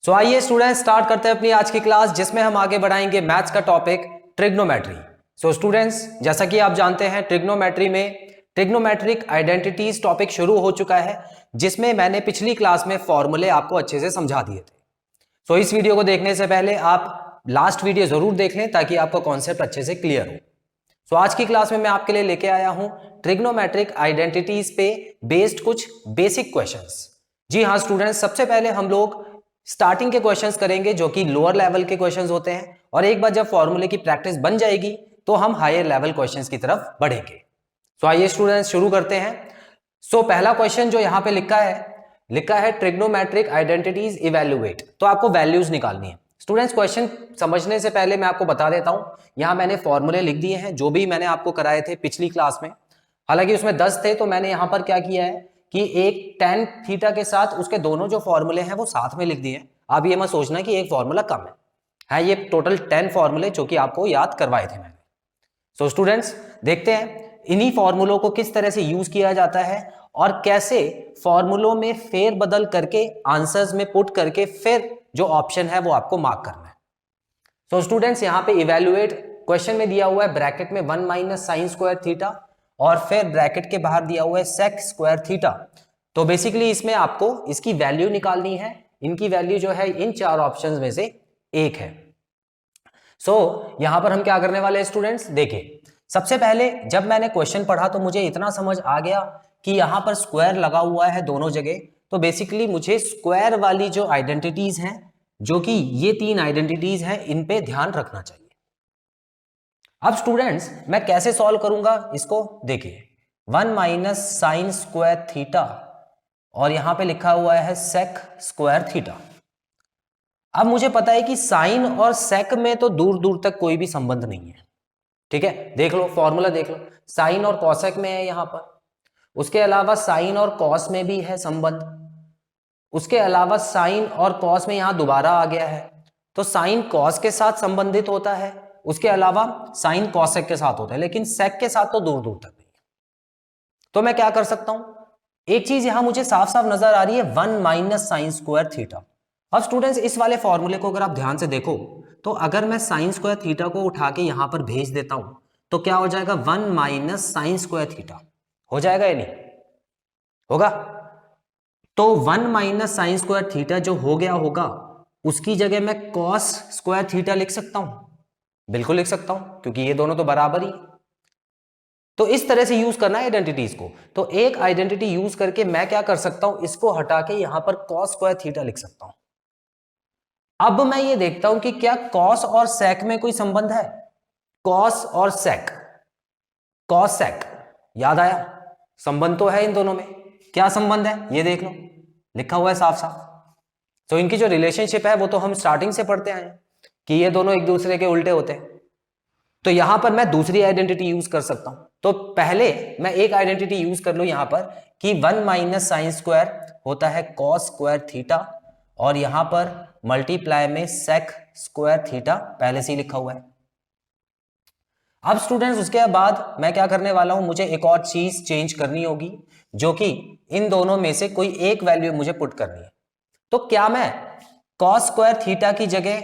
आइए students start करते हैं अपनी आज की क्लास, जिसमें हम आगे बढ़ाएंगे मैथ्स का टॉपिक ट्रिग्नोमेट्री। स्टूडेंट्स, जैसा कि आप जानते हैं ट्रिग्नोमेट्री में ट्रिग्नोमेट्रिक आइडेंटिटीज टॉपिक शुरू हो चुका है, जिसमें मैंने पिछली क्लास में फॉर्मूले आपको अच्छे से समझा दिए थे। इस वीडियो को देखने से पहले आप लास्ट वीडियो जरूर देख लें ताकि आपका कॉन्सेप्ट अच्छे से क्लियर हो। आज की क्लास में मैं आपके लिए लेके आया हूं ट्रिग्नोमेट्रिक आइडेंटिटीज पे बेस्ड कुछ बेसिक क्वेश्चंस। जी हाँ स्टूडेंट्स, सबसे पहले हम लोग स्टार्टिंग के क्वेश्चंस करेंगे जो कि लोअर लेवल के क्वेश्चंस होते हैं, और एक बार जब फॉर्मूले की प्रैक्टिस बन जाएगी तो हम हायर लेवल क्वेश्चंस की तरफ बढ़ेंगे। आइए स्टूडेंट्स शुरू करते हैं। पहला क्वेश्चन जो यहां पे लिखा है ट्रिग्नोमेट्रिक आइडेंटिटीज इवैल्यूएट। तो आपको वैल्यूज निकालनी है। स्टूडेंट्स, क्वेश्चन समझने से पहले मैं आपको बता देता हूं, यहां मैंने फॉर्मूले लिख दिए हैं जो भी मैंने आपको कराए थे पिछली क्लास में। हालांकि उसमें 10 थे, तो मैंने यहां पर क्या किया है कि एक tan थीटा के साथ उसके दोनों जो फॉर्मूले हैं वो साथ में लिख दिए हैं। आप ये मत सोचना कि एक फॉर्मूला कम है ये टोटल 10 फॉर्मूले जो कि आपको याद करवाए थे मैंने। स्टूडेंट्स, देखते हैं इन्हीं फॉर्मूलों को किस तरह से यूज किया जाता है और कैसे फॉर्मूलों में फेर बदल करके आंसर्स में पुट करके फिर जो ऑप्शन है वो आपको मार्क करना है। स्टूडेंट्स, यहां पे इवैल्यूएट क्वेश्चन में दिया हुआ है ब्रैकेट में 1 माइनस साइन स्क्वायर थीटा, और फिर ब्रैकेट के बाहर दिया हुआ है सेक स्क्वायर थीटा। तो बेसिकली इसमें आपको इसकी वैल्यू निकालनी है। इनकी वैल्यू जो है इन चार ऑप्शंस में से एक है। यहां पर हम क्या करने वाले हैं स्टूडेंट्स, देखिए सबसे पहले जब मैंने क्वेश्चन पढ़ा तो मुझे इतना समझ आ गया कि यहां पर स्क्वायर लगा हुआ है दोनों जगह। तो बेसिकली मुझे स्क्वायर वाली जो आइडेंटिटीज हैं, जो कि ये 3 आइडेंटिटीज हैं, इन पे ध्यान रखना चाहिए। अब स्टूडेंट्स, मैं कैसे सॉल्व करूंगा इसको, देखिए 1 माइनस साइन स्क्वायर थीटा और यहां पे लिखा हुआ है सेक स्क्वायर थीटा। अब मुझे पता है कि साइन और सेक में तो दूर दूर तक कोई भी संबंध नहीं है। ठीक है, देख लो फॉर्मूला देख लो, साइन और कॉसेक में है यहां पर। उसके अलावा साइन और कॉस में भी है संबंध। उसके अलावा साइन और कॉस में यहां दोबारा आ गया है, तो साइन कॉस के साथ संबंधित होता है। उसके अलावा साइन कॉसेक के साथ होता है, लेकिन सेक के साथ तो दूर दूर तक नहीं है। तो मैं क्या कर सकता हूं, एक चीज यहां मुझे साफ साफ नजर आ रही है, 1 माइनस साइन स्क्वायर थीटा। अब स्टूडेंट्स, इस वाले फॉर्मूले को अगर आप ध्यान से देखो तो अगर मैं साइन स्क्वायर थीटा को उठा के यहां पर भेज देता हूं तो क्या हो जाएगा, 1 माइनस साइन स्क्वायर थीटा हो जाएगा या नहीं होगा। तो 1 माइनस साइन स्क्वायर थीटा जो हो गया होगा, उसकी जगह मैं कॉस स्क्वायर थीटा लिख सकता हूं, बिल्कुल लिख सकता हूं, क्योंकि ये दोनों तो बराबर ही। तो इस तरह से यूज करना है आइडेंटिटीज को। तो एक आइडेंटिटी यूज करके मैं क्या कर सकता हूं, इसको हटा के यहां पर कॉस स्क्वायर थीटा लिख सकता हूं। अब मैं ये देखता हूं कि क्या कॉस और सेक में कोई संबंध है। कॉस और सेक, कॉस सेक, याद आया, संबंध तो है इन दोनों में। क्या संबंध है ये देख लो, लिखा हुआ है साफ साफ। तो इनकी जो रिलेशनशिप है वो तो हम स्टार्टिंग से पढ़ते आए हैं कि ये दोनों एक दूसरे के उल्टे होते हैं। तो यहां पर मैं दूसरी आइडेंटिटी यूज कर सकता हूं। तो पहले मैं एक आइडेंटिटी यूज कर लूं यहां पर कि 1 माइनस साइन स्क्वायर होता है कॉस स्क्वायर थीटा, और यहां पर मल्टीप्लाई में सेक स्क्वायर थीटा पहले से ही लिखा हुआ है। अब स्टूडेंट्स, उसके बाद मैं क्या करने वाला हूं, मुझे एक और चीज चेंज करनी होगी, जो कि इन दोनों में से कोई एक वैल्यू मुझे पुट करनी है। तो क्या मैं कॉस स्क्वायर थीटा की जगह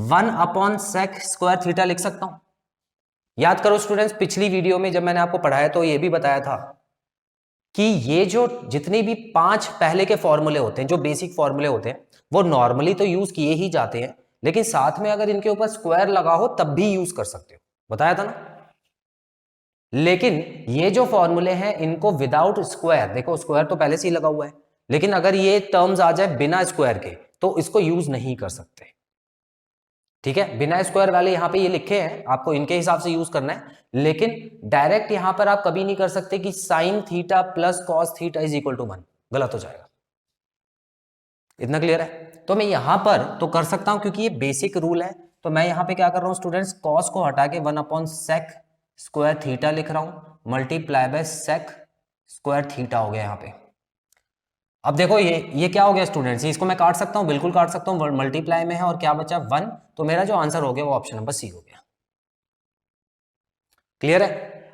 1 अपॉन सेक स्क्वायर थीटा लिख सकता हूं। याद करो स्टूडेंट्स, पिछली वीडियो में जब मैंने आपको पढ़ाया तो ये भी बताया था कि ये जो जितनी भी 5 पहले के फॉर्मूले होते हैं, जो बेसिक फॉर्मूले होते हैं, वो नॉर्मली तो यूज किए ही जाते हैं, लेकिन साथ में अगर इनके ऊपर स्क्वायर लगा हो तब भी यूज कर सकते हो, बताया था ना। लेकिन ये जो फॉर्मूले हैं इनको विदाउट स्क्वायर, देखो स्क्वायर तो पहले से ही लगा हुआ है, लेकिन अगर ये टर्म्स आ जाए बिना स्क्वायर के तो इसको यूज नहीं कर सकते। ठीक है, बिना स्क्वायर वाले यहां पे ये लिखे हैं, आपको इनके हिसाब से यूज करना है, लेकिन डायरेक्ट यहां पर आप कभी नहीं कर सकते कि sin theta plus cos theta is equal to 1, गलत हो जाएगा। इतना क्लियर है। तो मैं यहां पर तो कर सकता हूं क्योंकि ये बेसिक रूल है। तो मैं यहां पे क्या कर रहा हूं स्टूडेंट्स, कॉस को हटा के 1 अपॉन सेक स्क्वायर थीटा लिख रहा हूं, multiply by sec square theta हो गया यहां पे। अब देखो ये क्या हो गया स्टूडेंट्स, इसको मैं काट सकता हूं, बिल्कुल काट सकता हूं, मल्टीप्लाई में है और क्या बचा 1, तो मेरा जो आंसर हो गया वो ऑप्शन नंबर सी हो गया। क्लियर है।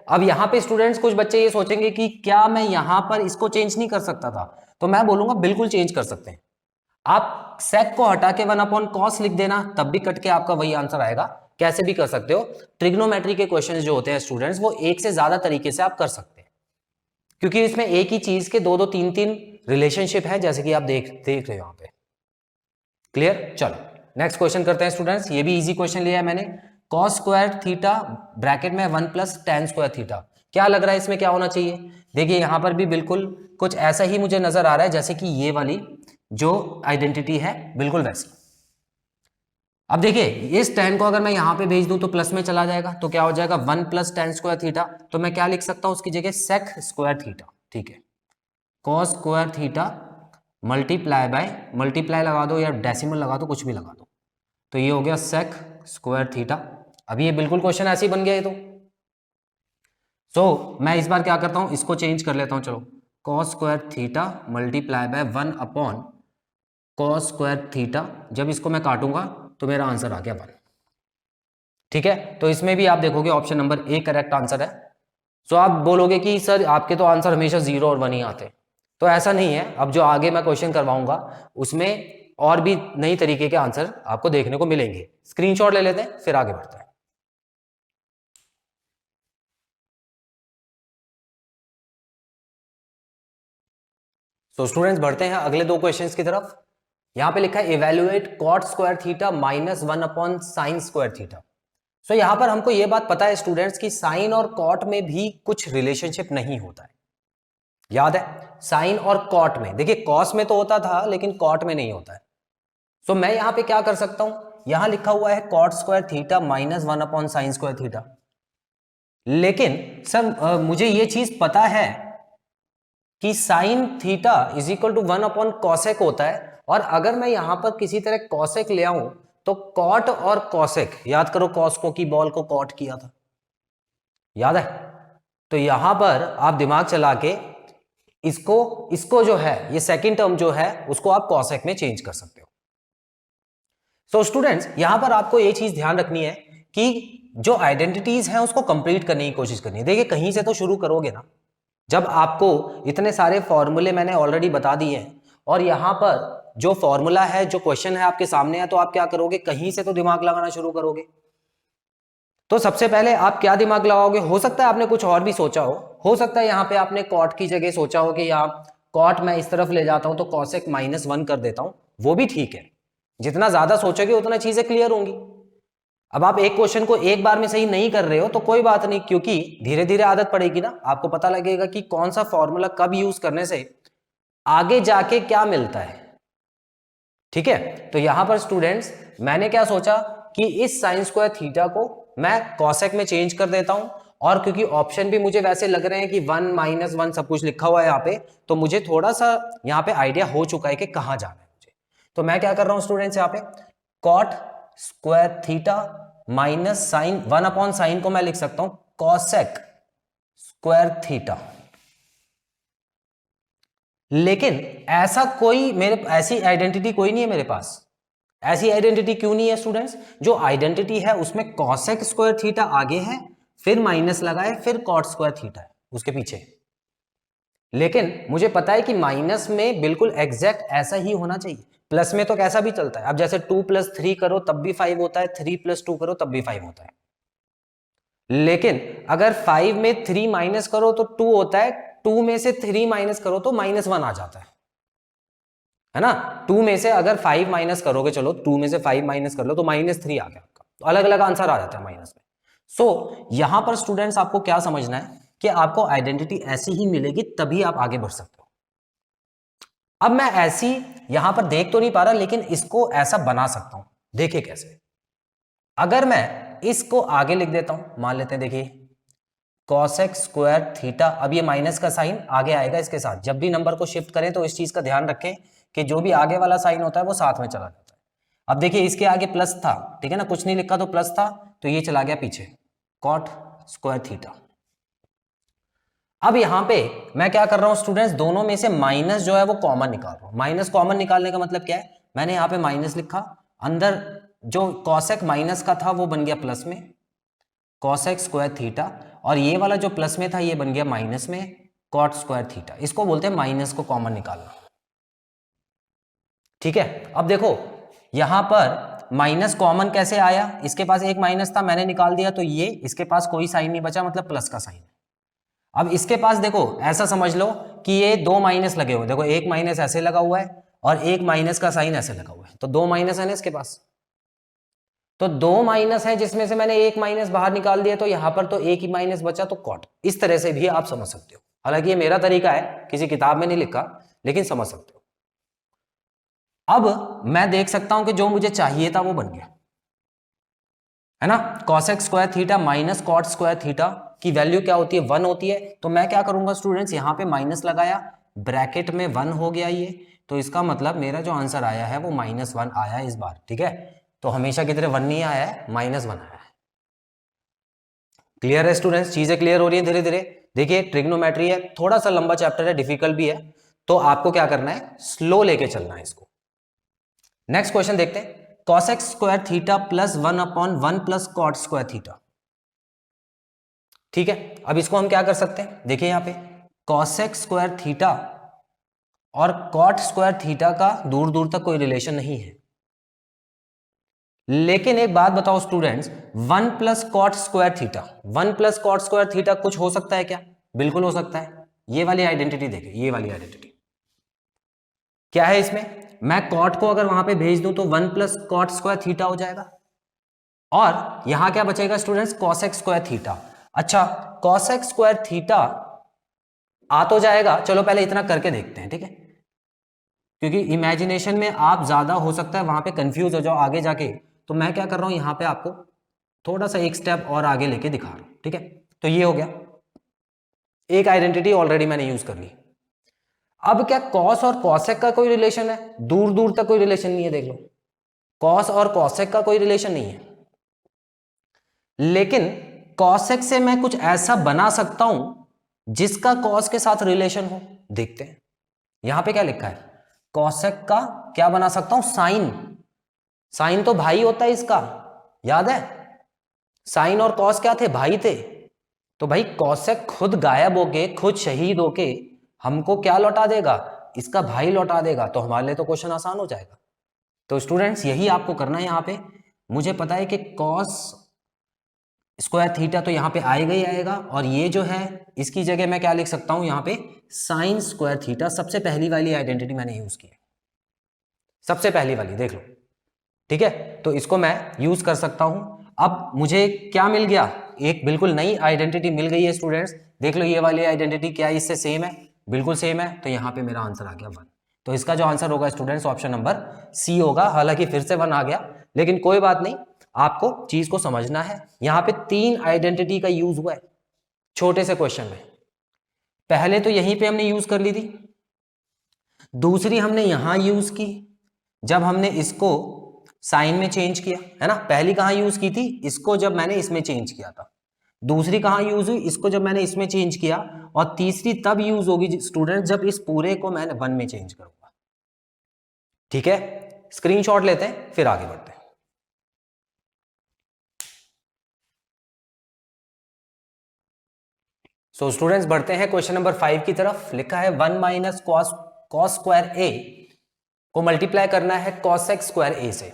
अब यहां पे स्टूडेंट्स कुछ बच्चे ये सोचेंगे कि क्या मैं यहां पर इसको चेंज नहीं कर सकता था, तो मैं बोलूंगा बिल्कुल चेंज कर सकते हैं। आप sec को हटा के 1/cos लिख देना, तब भी कट के आपका वही आंसर आएगा। कैसे भी कर सकते हो। ट्रिग्नोमेट्री के क्वेश्चन जो होते हैं स्टूडेंट्स, वो एक से ज्यादा तरीके से आप कर सकते हैं, क्योंकि इसमें एक ही चीज के दो दो तीन तीन रिलेशनशिप है, जैसे कि आप देख रहे हो यहाँ पे। क्लियर? चलो नेक्स्ट क्वेश्चन करते हैं स्टूडेंट्स। ये भी इजी क्वेश्चन लिया है मैंने। cos स्क्वायर थीटा ब्रैकेट में 1 प्लस tan स्क्वायर थीटा। क्या लग रहा है इसमें क्या होना चाहिए? देखिए यहां पर भी बिल्कुल कुछ ऐसा ही मुझे नजर आ रहा है जैसे कि ये वाली जो आइडेंटिटी है बिल्कुल वैसी। अब देखिए इस tan को अगर मैं यहां पे भेज दूं तो प्लस में चला जाएगा, तो क्या हो जाएगा 1 प्लस tan स्क्वायर थीटा। तो मैं क्या लिख सकता हूं उसकी जगह sec स्क्वायर थीटा। ठीक है, cos square theta multiply by, multiply लगा दो या डेसिमल लगा दो, कुछ भी लगा दो, तो ये हो गया sec स्क्वायर थीटा। अभी ये बिल्कुल क्वेश्चन ऐसे ही बन गया है। तो मैं इस बार क्या करता हूं, इसको चेंज कर लेता हूं। चलो cos square theta multiply by 1 cos square theta, जब इसको मैं काटूंगा तो मेरा आंसर आ गया 1। ठीक है, तो इसमें भी आप देखोगे option number A correct answer है। सो आप बोलोगे कि सर आपके तो आंसर हमेशा 0 और 1 ही आते, तो ऐसा नहीं है। अब जो आगे मैं क्वेश्चन करवाऊंगा उसमें और भी नई तरीके के आंसर आपको देखने को मिलेंगे। स्क्रीनशॉट ले लेते हैं फिर आगे बढ़ते हैं। तो स्टूडेंट्स बढ़ते हैं अगले दो क्वेश्चंस की तरफ। यहां पे लिखा है evaluate cot square theta minus 1 sign square theta. So यहां पर हमको यह बात पता है स्टूडेंट्स की साइन और कॉट में भी कुछ रिलेशनशिप नहीं होता है। याद है साइन और कॉट में, देखिए कॉस में तो होता था लेकिन कॉट में नहीं होता है। सो मैं यहां पे क्या कर सकता हूं, यहां लिखा हुआ है cot square theta minus 1 sign square theta, लेकिन सर मुझे ये चीज पता है कि sin theta is equal to 1 cosec होता है, और अगर मैं यहां पर किसी तरह कॉसेक ले आऊं तो कॉट और कॉसेक, याद करो कॉस्को की बॉल को कॉट किया था, याद है? तो यहां पर आप दिमाग चला के इसको इसको जो है ये सेकंड टर्म जो है उसको आप कॉसेक में चेंज कर सकते हो। सो स्टूडेंट्स यहां पर आपको ये चीज ध्यान रखनी है कि जो आइडेंटिटीज हैं उसको कंप्लीट करने की कोशिश करनी है। देखिए कहीं से तो शुरू करोगे ना, जब आपको इतने सारे फॉर्मूले मैंने ऑलरेडी बता दिए हैं और यहां पर जो फॉर्मूला है, जो क्वेश्चन है आपके सामने है, तो आप क्या करोगे, कहीं से तो दिमाग लगाना शुरू करोगे। तो सबसे पहले आप क्या दिमाग लगाओगे, हो सकता है आपने कुछ और भी सोचा हो सकता है यहाँ पे आपने कॉट की जगह सोचा हो कि यहाँ कॉट मैं इस तरफ ले जाता हूं तो कॉसेक -1 कर देता हूं, वो भी ठीक है। जितना ज्यादा सोचोगे उतना चीजें क्लियर होंगी। अब आप एक क्वेश्चन को एक बार में सही नहीं कर रहे हो तो कोई बात नहीं, क्योंकि धीरे धीरे आदत पड़ेगी ना, आपको पता लगेगा कि कौन सा फॉर्मूला कब यूज करने से आगे जाके क्या मिलता है। ठीक है, तो यहां पर स्टूडेंट्स मैंने क्या सोचा कि इस साइन स्क्वायर थीटा को मैं कॉसेक में चेंज कर देता हूं, और क्योंकि ऑप्शन भी मुझे वैसे लग रहे हैं कि 1 - 1 सब कुछ लिखा हुआ है यहाँ पे, तो मुझे थोड़ा सा यहाँ पे आइडिया हो चुका है कि कहां जाना है मुझे। तो मैं क्या कर रहा हूं स्टूडेंट्स, यहाँ पे cot square theta minus sine 1/साइन को मैं लिख सकता हूं कॉसेक स्क्वायर थीटा। लेकिन ऐसा कोई ऐसी आइडेंटिटी कोई नहीं है मेरे पास। ऐसी आइडेंटिटी क्यों नहीं है स्टूडेंट्स? जो आइडेंटिटी है उसमें कॉसेक स्क्वायर थीटा आगे है, फिर माइनस लगाए, फिर कॉट स्क्वायर थीटा है उसके पीछे। लेकिन मुझे पता है कि माइनस में बिल्कुल एग्जैक्ट ऐसा ही होना चाहिए। प्लस में तो कैसा भी चलता है, अब जैसे 2 + 3 करो तब भी 5 होता है, 3 + 2 करो तब भी 5 होता है। लेकिन अगर 5 में 3 माइनस करो तो 2 होता है, 2 में से 3 माइनस करो तो -1 आ जाता है ना। 2 में से अगर 5 माइनस करोगे, चलो 2 में से 5 माइनस कर लो तो -3 आ गया आपका, तो अलग अलग आंसर आ जाता है माइनस में। सो यहां पर स्टूडेंट्स आपको क्या समझना है कि आपको आइडेंटिटी ऐसी ही मिलेगी तभी आप आगे बढ़ सकते हो। अब मैं ऐसी यहां पर देख तो नहीं पा रहा, लेकिन इसको ऐसा बना सकता हूं। देखिए कैसे, अगर मैं इसको आगे लिख देता हूं, मान लेते हैं देखिए कॉसेक स्क्वायर थीटा, अब ये माइनस का साइन आगे आएगा इसके साथ। जब भी नंबर को शिफ्ट करें तो इस चीज का ध्यान रखें कि जो भी आगे वाला साइन होता है वो साथ में चला जाता है। अब देखिए इसके आगे प्लस था, ठीक है ना, कुछ नहीं लिखा तो प्लस था, तो ये चला गया पीछे, कॉट स्क्वायर थीटा। अब यहां पे मैं क्या कर रहा हूं स्टूडेंट्स, दोनों में से माइनस जो है वो कॉमन निकाल रहा हूं। माइनस कॉमन निकालने का मतलब क्या है, मैंने यहां पे माइनस लिखा, अंदर जो कॉसेक माइनस का था वो बन गया प्लस में, कॉसेक स्क्वायर थीटा, और ये वाला जो प्लस में था ये बन गया माइनस में, कॉट स्क्वायर थीटा। इसको बोलते हैं माइनस को कॉमन निकालना। ठीक है, अब देखो यहां पर माइनस कॉमन कैसे आया, इसके पास एक माइनस था, मैंने निकाल दिया, तो ये इसके पास कोई साइन नहीं बचा, मतलब प्लस का साइन। अब इसके पास देखो ऐसा समझ लो कि ये दो माइनस लगे हुए, देखो एक माइनस ऐसे लगा हुआ है और एक माइनस का साइन ऐसे लगा हुआ है, तो दो माइनस है ना इसके पास, तो दो माइनस है जिसमें से मैंने एक माइनस बाहर निकाल दिया, तो यहां पर तो एक ही माइनस बचा, तो कॉट। इस तरह से भी आप समझ सकते हो, हालांकि ये मेरा तरीका है, किसी किताब में नहीं लिखा, लेकिन समझ सकते हो। अब मैं देख सकता हूं कि जो मुझे चाहिए था वो बन गया, है ना। Cosec square theta minus cot square theta की वैल्यू क्या होती है, 1 होती है। तो मैं क्या करूंगा स्टूडेंट्स, यहां पे माइनस लगाया, ब्रैकेट में 1 हो गया ये, तो इसका मतलब मेरा जो आंसर आया है वो -1 आया है इस बार, ठीक है। तो हमेशा की तरह 1 नहीं आया है, -1 आया है। क्लियर है स्टूडेंट्स, चीजें क्लियर हो रही है धीरे धीरे। देखिए ट्रिग्नोमेट्री है, थोड़ा सा लंबा चैप्टर है, डिफिकल्ट भी है, तो आपको क्या करना है, स्लो लेके चलना है इसको। नेक्स्ट क्वेश्चन देखते हैं, cosec square theta plus 1/1 plus cot square theta. ठीक है, अब इसको हम क्या कर सकते हैं, देखिए यहां पे cosec स्क्वायर थीटा और कॉट स्क्वायर थीटा का दूर दूर तक कोई रिलेशन नहीं है, लेकिन एक बात बताओ students, 1 plus cot square theta, 1 plus cot square theta कुछ हो सकता है क्या, बिल्कुल हो सकता है। ये वाली आइडेंटिटी देखें, ये वाली आइडेंटिटी क्या है इसमें, मैं कॉट को अगर वहां पे भेज दूं तो 1 प्लस कॉट स्क्वायर थीटा हो जाएगा, और यहां क्या बचेगा स्टूडेंट्स, कॉसेक स्क्वायर थीटा। अच्छा, कॉसेक स्क्वायर थीटा आ तो जाएगा, चलो पहले इतना करके देखते हैं, ठीक है, क्योंकि इमेजिनेशन में आप ज्यादा हो सकता है वहां पे कंफ्यूज हो जाओ आगे जाके, तो मैं क्या कर रहा हूं यहां पे आपको थोड़ा सा एक स्टेप और आगे लेके दिखा रहा हूं, ठीक है। तो ये हो गया, एक आइडेंटिटी ऑलरेडी मैंने यूज कर ली। अब क्या कॉस और कॉसेक का कोई रिलेशन है, दूर दूर तक कोई रिलेशन नहीं है, देख लो कॉस और कॉसेक का कोई रिलेशन नहीं है, लेकिन कॉसेक से मैं कुछ ऐसा बना सकता हूं जिसका कॉस के साथ रिलेशन हो। देखते हैं यहां पे क्या लिखा है, कॉसेक का क्या बना सकता हूं, साइन। साइन तो भाई होता है इसका, याद है, साइन और कॉस क्या थे, भाई थे। तो भाई कॉसेक खुद गायब होके, खुद शहीद होके हमको क्या लौटा देगा, इसका भाई लौटा देगा, तो हमारे लिए तो क्वेश्चन आसान हो जाएगा। तो स्टूडेंट्स यही आपको करना है यहां पे, मुझे पता है कि कॉस स्क्वायर थीटा तो यहां पे आएगा ही आएगा, और ये जो है इसकी जगह मैं क्या लिख सकता हूं, यहां पे साइन स्क्वायर थीटा, सबसे पहली वाली आइडेंटिटी मैंने यूज की है, सबसे पहली वाली देख लो, ठीक है। तो इसको मैं यूज कर सकता हूं। अब मुझे क्या मिल गया, एक बिल्कुल नई आइडेंटिटी मिल गई है स्टूडेंट्स, देख लो ये वाली आइडेंटिटी क्या इससे सेम है, बिल्कुल सेम है, तो यहां पे मेरा आंसर आ गया 1। तो इसका जो आंसर होगा स्टूडेंट्स ऑप्शन नंबर सी होगा, हालांकि फिर से 1 आ गया, लेकिन कोई बात नहीं, आपको चीज को समझना है। यहां पे 3 आइडेंटिटी का यूज हुआ है छोटे से क्वेश्चन में, पहले तो यहीं पे हमने यूज कर ली थी, दूसरी हमने यहां यूज की जब हमने इसको साइन में चेंज किया, है ना। पहली कहां यूज की थी, इसको जब मैंने इसमें चेंज किया था, दूसरी कहां यूज हुई, इसको जब मैंने इसमें चेंज किया, और तीसरी तब यूज होगी स्टूडेंट जब इस पूरे को मैं 1 में चेंज करूंगा, ठीक है। स्क्रीनशॉट लेते हैं फिर आगे बढ़ते हैं। सो स्टूडेंट्स बढ़ते हैं क्वेश्चन नंबर 5 की तरफ। लिखा है 1 माइनस कॉस स्क्वायर ए को मल्टीप्लाई करना है कॉसेक स्क्वायर ए से।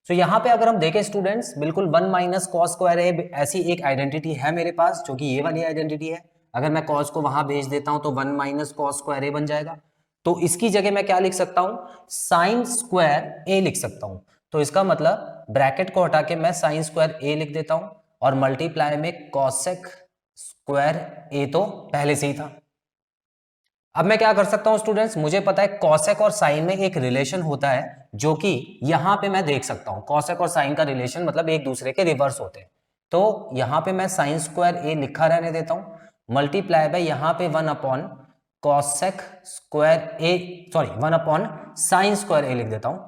तो यहां पे अगर हम देखें स्टूडेंट्स, बिल्कुल 1 माइनस कॉस स्क्वायर ए ऐसी एक आइडेंटिटी है मेरे पास, जो कि ये वाली आइडेंटिटी है। अगर मैं कॉस को वहां भेज देता हूं तो 1 माइनस कॉस स्क्वायर ए बन जाएगा। तो इसकी जगह मैं क्या लिख सकता हूं, साइन स्क्वायर ए लिख सकता हूं। तो इसका मतलब ब्रैकेट को हटा के मैं साइन स्क्वायर ए लिख देता हूं, और मल्टीप्लाई में कॉसेक स्क्वायर ए तो पहले से ही था। अब मैं क्या कर सकता हूं स्टूडेंट्स, मुझे पता है कॉसेक और साइन में एक रिलेशन होता है, जो कि यहां पे मैं देख सकता हूं। कॉसेक और साइन का रिलेशन मतलब एक दूसरे के रिवर्स होते हैं। तो यहां पे मैं साइन स्क्वायर ए लिखा रहने देता हूं, मल्टीप्लाई बाय यहां पे 1 अपॉन कॉसेक स्क्वायर ए, सॉरी 1 अपॉन साइन स्क्वायर ए लिख देता हूं।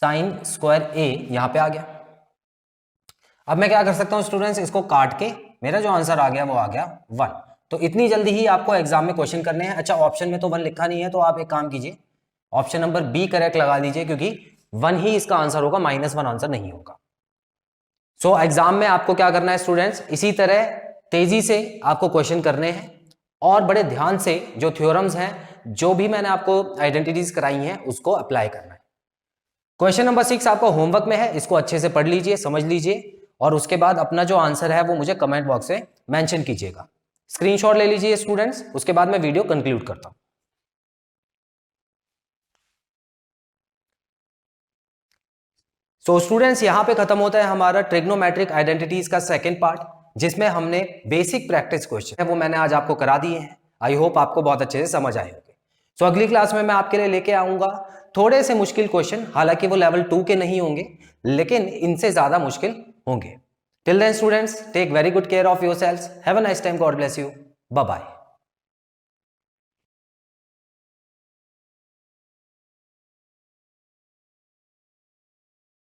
साइन स्क्वायर ए यहां पे आ गया। अब मैं क्या कर सकता हूं स्टूडेंट्स, इसको काट के मेरा जो आंसर आ गया वो आ गया 1। तो इतनी जल्दी ही आपको एग्जाम में क्वेश्चन करने हैं। अच्छा, ऑप्शन में तो 1 लिखा नहीं है, तो आप एक काम कीजिए, ऑप्शन नंबर बी करेक्ट लगा दीजिए, क्योंकि 1 ही इसका आंसर होगा, -1 आंसर नहीं होगा। सो एग्जाम में आपको क्या करना है स्टूडेंट्स, इसी तरह तेजी से आपको क्वेश्चन करने हैं, और बड़े ध्यान से जो थ्योरम्स हैं, जो भी मैंने आपको आइडेंटिटीज कराई हैं, उसको अप्लाई करना है। क्वेश्चन नंबर 6 आपका होमवर्क में है, इसको अच्छे से पढ़ लीजिए, समझ लीजिए, और उसके बाद अपना जो आंसर है वो मुझे कमेंट बॉक्स में मेंशन कीजिएगा। स्क्रीनशॉट ले लीजिए स्टूडेंट्स, उसके बाद मैं वीडियो कंक्लूड करता हूं। सो स्टूडेंट्स, यहां पे खत्म होता है हमारा ट्रिग्नोमेट्रिक आइडेंटिटीज का सेकंड पार्ट, जिसमें हमने बेसिक प्रैक्टिस क्वेश्चन है वो मैंने आज आपको करा दिए हैं। आई होप आपको बहुत अच्छे से समझ आए होंगे। सो अगली क्लास में मैं आपके लिए लेके आऊंगा थोड़े से मुश्किल क्वेश्चन, हालांकि वो लेवल 2 के नहीं होंगे, लेकिन इनसे ज्यादा मुश्किल होंगे। Till then students, take very good care of yourselves, have a nice time, God bless you, bye bye.